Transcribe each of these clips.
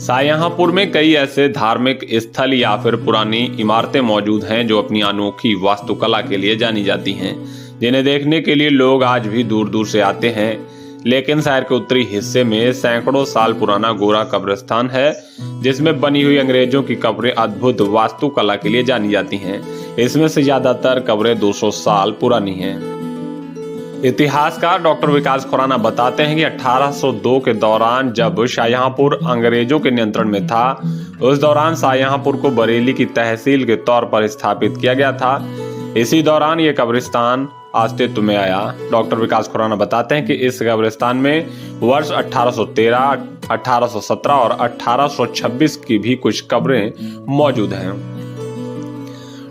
शाहजहांपुर में कई ऐसे धार्मिक स्थल या फिर पुरानी इमारतें मौजूद हैं जो अपनी अनोखी वास्तुकला के लिए जानी जाती हैं, जिन्हें देखने के लिए लोग आज भी दूर दूर से आते हैं। लेकिन शहर के उत्तरी हिस्से में सैकड़ों साल पुराना गोरा कब्रिस्तान है, जिसमें बनी हुई अंग्रेजों की कब्रें अद्भुत वास्तुकला के लिए जानी जाती हैं। इसमें से ज्यादातर कब्रें 200 साल पुरानी हैं। इतिहासकार डॉक्टर विकास खुराना बताते हैं कि 1802 के दौरान जब शाहजहांपुर अंग्रेजों के नियंत्रण में था, उस दौरान शाहजहांपुर को बरेली की तहसील के तौर पर स्थापित किया गया था। इसी दौरान ये कब्रिस्तान अस्तित्व में आया। डॉक्टर विकास खुराना बताते हैं कि इस कब्रिस्तान में वर्ष 1813, 1817 और 1826 की भी कुछ कब्रें मौजूद हैं।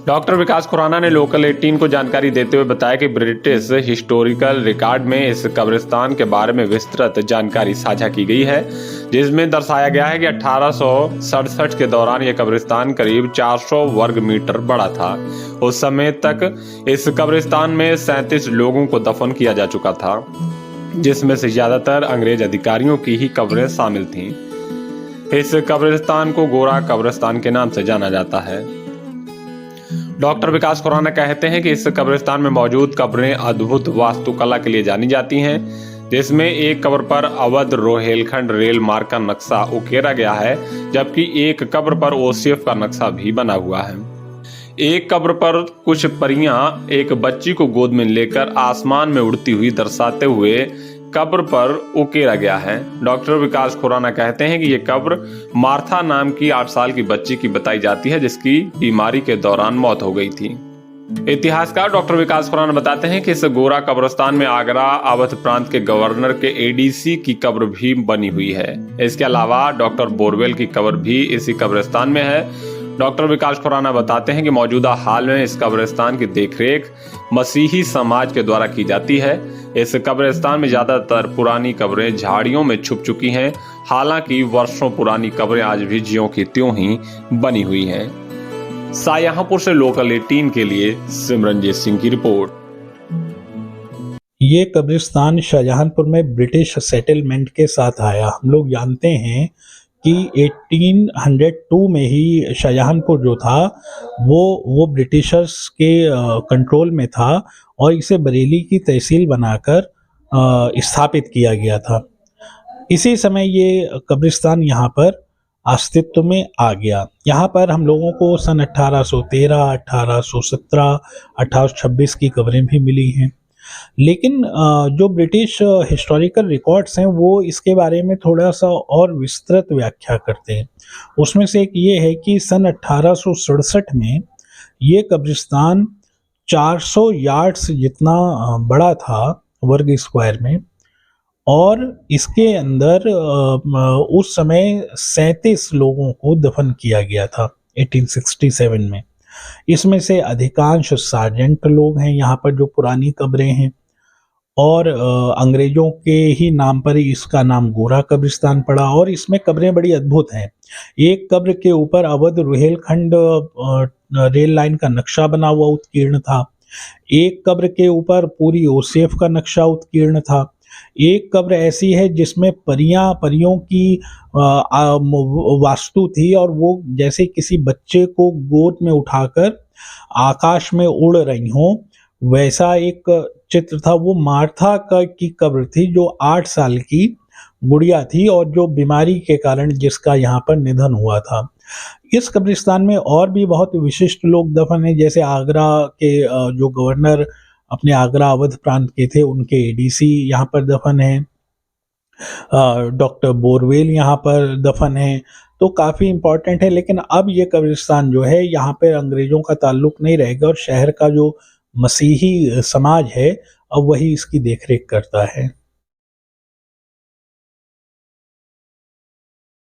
डॉक्टर विकास खुराना ने लोकल 18 को जानकारी देते हुए बताया कि ब्रिटिश हिस्टोरिकल रिकॉर्ड में इस कब्रिस्तान के बारे में विस्तृत जानकारी साझा की गई है, जिसमें दर्शाया गया है कि 1867 के दौरान यह कब्रिस्तान करीब 400 वर्ग मीटर बड़ा था। उस समय तक इस कब्रिस्तान में 37 लोगों को दफन किया जा चुका था, जिसमें से ज्यादातर अंग्रेज अधिकारियों की ही कब्रें शामिल थीं। इस कब्रिस्तान को गोरा कब्रिस्तान के नाम से जाना जाता है। डॉक्टर विकास खुराना कहते हैं कि इस कब्रिस्तान में मौजूद कब्रें अद्भुत वास्तुकला के लिए जानी जाती हैं, जिसमें एक कब्र पर अवध रोहेलखंड रेल मार्ग का नक्शा उकेरा गया है, जबकि एक कब्र पर ओसियफ का नक्शा भी बना हुआ है। एक कब्र पर कुछ परियां एक बच्ची को गोद में लेकर आसमान में उड़ती हुई दर्शाते हुए कब्र पर उकेरा गया है। डॉक्टर विकास खुराना कहते हैं कि ये कब्र मार्था नाम की 8 साल की बच्ची की बताई जाती है, जिसकी बीमारी के दौरान मौत हो गई थी। इतिहासकार डॉक्टर विकास खुराना बताते हैं कि इस गोरा कब्रिस्तान में आगरा अवध प्रांत के गवर्नर के एडीसी की कब्र भी बनी हुई है। इसके अलावा डॉक्टर बोरवेल की कब्र भी इसी कब्रिस्तान में है। डॉक्टर विकास खुराना बताते हैं कि मौजूदा हाल में इस कब्रिस्तान की देखरेख मसीही समाज के द्वारा की जाती है। इस कब्रिस्तान में ज्यादातर पुरानी कब्रें झाड़ियों में छुप चुकी हैं, हालांकि वर्षों पुरानी कब्रें आज भी ज्यों की त्यों ही बनी हुई हैं। शाहजहांपुर से लोकल 18 के लिए सिमरनजीत सिंह की रिपोर्ट। ये कब्रिस्तान शाहजहांपुर में ब्रिटिश सेटलमेंट के साथ आया। हम लोग जानते हैं कि 1802 में ही शाहजहांपुर जो था वो ब्रिटिशर्स के कंट्रोल में था और इसे बरेली की तहसील बनाकर स्थापित किया गया था। इसी समय ये कब्रिस्तान यहाँ पर अस्तित्व में आ गया। यहाँ पर हम लोगों को सन 1813, 1817, 1826 की कब्रें भी मिली हैं। लेकिन जो ब्रिटिश हिस्टोरिकल रिकॉर्ड्स हैं वो इसके बारे में थोड़ा सा और विस्तृत व्याख्या करते हैं। उसमें से एक ये है कि सन 1867 में ये कब्रिस्तान 400 यार्ड्स जितना बड़ा था वर्ग स्क्वायर में, और इसके अंदर उस समय 37 लोगों को दफन किया गया था 1867 में। इसमें से अधिकांश सार्जेंट लोग हैं यहाँ पर जो पुरानी कब्रें हैं, और अंग्रेजों के ही नाम पर ही इसका नाम गोरा कब्रिस्तान पड़ा। और इसमें कब्रें बड़ी अद्भुत हैं। एक कब्र के ऊपर अवध रोहेलखंड रेल लाइन का नक्शा बना हुआ उत्कीर्ण था। एक कब्र के ऊपर पूरी ओसेफ का नक्शा उत्कीर्ण था। एक कब्र ऐसी है जिसमें परियों की वास्तु थी, और वो जैसे किसी बच्चे को गोद में उठाकर आकाश में उड़ रही हों, वैसा एक चित्र था। वो मार्था की कब्र थी जो 8 साल की गुड़िया थी और जो बीमारी के कारण जिसका यहाँ पर निधन हुआ था। इस कब्रिस्तान में और भी बहुत विशिष्ट लोग दफन हैं, जैसे आगरा के जो गवर्नर अपने आगरा अवध प्रांत के थे, उनके एडीसी यहाँ पर दफन हैं। डॉक्टर बोरवेल यहाँ पर दफन हैं, तो काफ़ी इम्पोर्टेंट है। लेकिन अब ये कब्रिस्तान जो है यहाँ पर अंग्रेज़ों का ताल्लुक नहीं रहेगा, और शहर का जो मसीही समाज है अब वही इसकी देखरेख करता है।